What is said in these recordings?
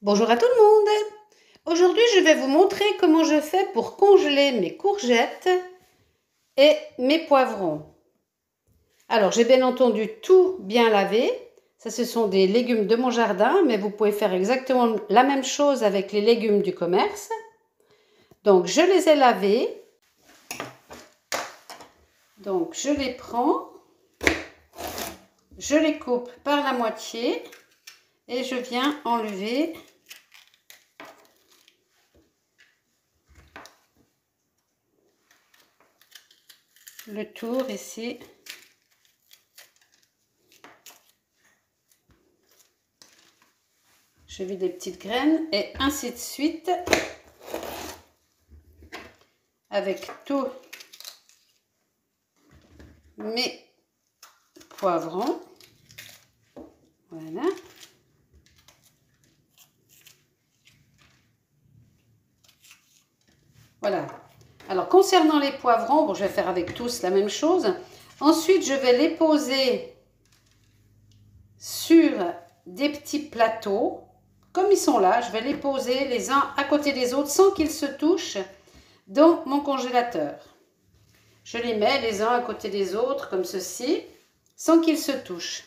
Bonjour à tout le monde! Aujourd'hui, je vais vous montrer comment je fais pour congeler mes courgettes et mes poivrons. Alors, j'ai bien entendu tout bien lavé. Ça, ce sont des légumes de mon jardin, mais vous pouvez faire exactement la même chose avec les légumes du commerce. Donc, je les ai lavés. Donc, je les prends, je les coupe par la moitié et je viens enlever le tour ici. Je vide des petites graines et ainsi de suite avec tous mes poivrons. Voilà. Voilà. Alors, concernant les poivrons, bon, je vais faire avec tous la même chose. Ensuite, je vais les poser sur des petits plateaux. Comme ils sont là, je vais les poser les uns à côté des autres sans qu'ils se touchent dans mon congélateur. Je les mets les uns à côté des autres comme ceci, sans qu'ils se touchent.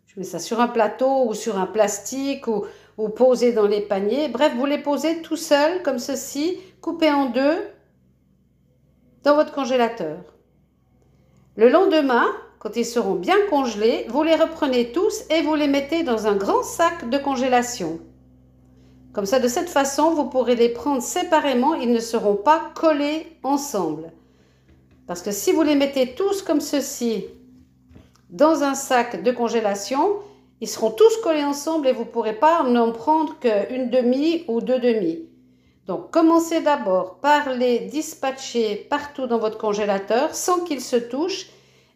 Je mets ça sur un plateau ou sur un plastique ou posé dans les paniers. Bref, vous les posez tout seul comme ceci, coupés en deux dans votre congélateur. Le lendemain, quand ils seront bien congelés, vous les reprenez tous et vous les mettez dans un grand sac de congélation. Comme ça, de cette façon, vous pourrez les prendre séparément, ils ne seront pas collés ensemble. Parce que si vous les mettez tous comme ceci dans un sac de congélation, ils seront tous collés ensemble et vous ne pourrez pas n'en prendre qu'une demi ou deux demi. Donc, commencez d'abord par les dispatcher partout dans votre congélateur sans qu'ils se touchent.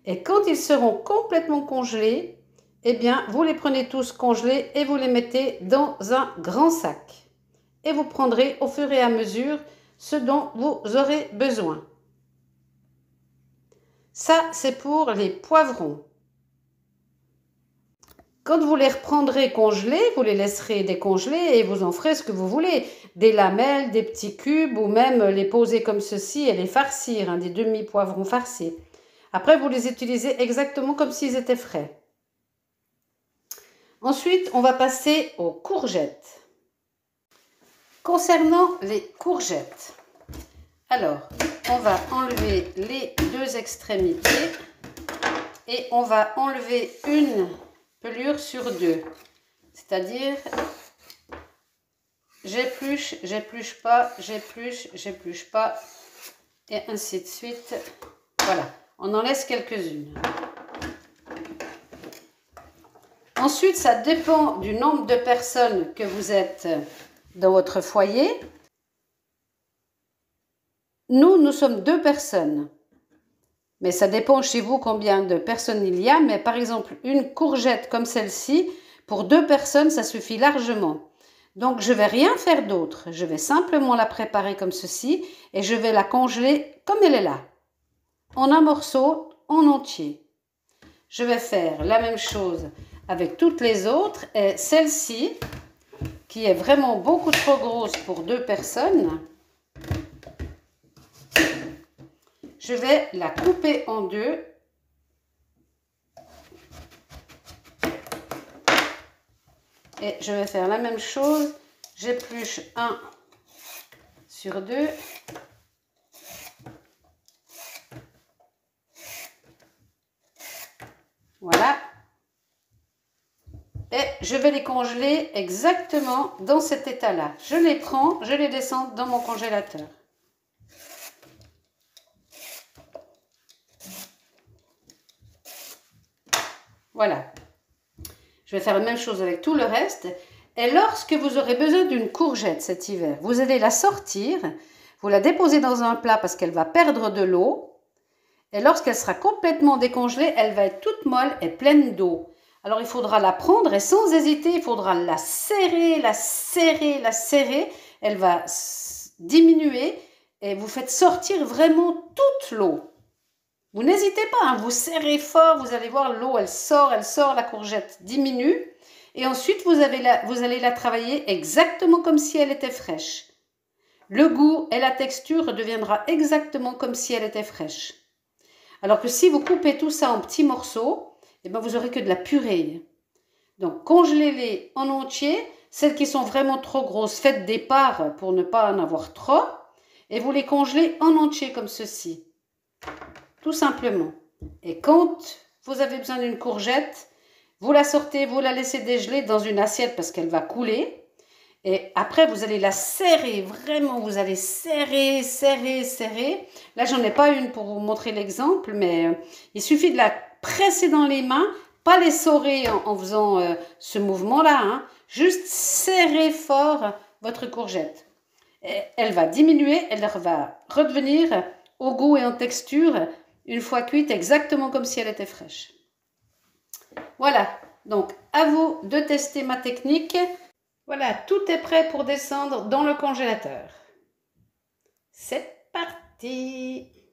Et quand ils seront complètement congelés, eh bien, vous les prenez tous congelés et vous les mettez dans un grand sac. Et vous prendrez au fur et à mesure ce dont vous aurez besoin. Ça, c'est pour les poivrons. Quand vous les reprendrez congelés, vous les laisserez décongeler et vous en ferez ce que vous voulez. Des lamelles, des petits cubes ou même les poser comme ceci et les farcir, hein, des demi-poivrons farcis. Après, vous les utilisez exactement comme s'ils étaient frais. Ensuite, on va passer aux courgettes. Concernant les courgettes, alors, on va enlever les deux extrémités et on va enlever une pelure sur deux. C'est-à-dire, j'épluche, j'épluche pas, j'épluche, j'épluche pas, et ainsi de suite. Voilà, on en laisse quelques-unes. Ensuite, ça dépend du nombre de personnes que vous êtes dans votre foyer. Nous sommes 2 personnes. Mais ça dépend chez vous combien de personnes il y a. Mais par exemple, une courgette comme celle-ci, pour 2 personnes, ça suffit largement. Donc, je ne vais rien faire d'autre. Je vais simplement la préparer comme ceci et je vais la congeler comme elle est là, en un morceau, en entier. Je vais faire la même chose avec toutes les autres. Et celle-ci, qui est vraiment beaucoup trop grosse pour 2 personnes, je vais la couper en deux. Et je vais faire la même chose. J'épluche un sur deux. Voilà. Et je vais les congeler exactement dans cet état-là. Je les prends, je les descends dans mon congélateur. Voilà. Je vais faire la même chose avec tout le reste. Et lorsque vous aurez besoin d'une courgette cet hiver, vous allez la sortir, vous la déposez dans un plat parce qu'elle va perdre de l'eau. Et lorsqu'elle sera complètement décongelée, elle va être toute molle et pleine d'eau. Alors il faudra la prendre et sans hésiter, il faudra la serrer, la serrer, la serrer. Elle va diminuer et vous faites sortir vraiment toute l'eau. Vous n'hésitez pas, hein, vous serrez fort, vous allez voir l'eau, elle sort, la courgette diminue. Et ensuite, vous allez la travailler exactement comme si elle était fraîche. Le goût et la texture deviendra exactement comme si elle était fraîche. Alors que si vous coupez tout ça en petits morceaux, eh ben vous aurez que de la purée. Donc, congelez-les en entier. Celles qui sont vraiment trop grosses, faites des parts pour ne pas en avoir trop. Et vous les congelez en entier comme ceci. Tout simplement. Et quand vous avez besoin d'une courgette, vous la sortez, vous la laissez dégeler dans une assiette parce qu'elle va couler. Et après, vous allez la serrer, vraiment, vous allez serrer, serrer, serrer. Là, j'en ai pas une pour vous montrer l'exemple, mais il suffit de la presser dans les mains, pas les serrer en faisant ce mouvement-là, hein. Juste serrer fort votre courgette. Et elle va diminuer, elle va redevenir au goût et en texture une fois cuite exactement comme si elle était fraîche. Voilà, donc à vous de tester ma technique. Voilà, tout est prêt pour descendre dans le congélateur. C'est parti!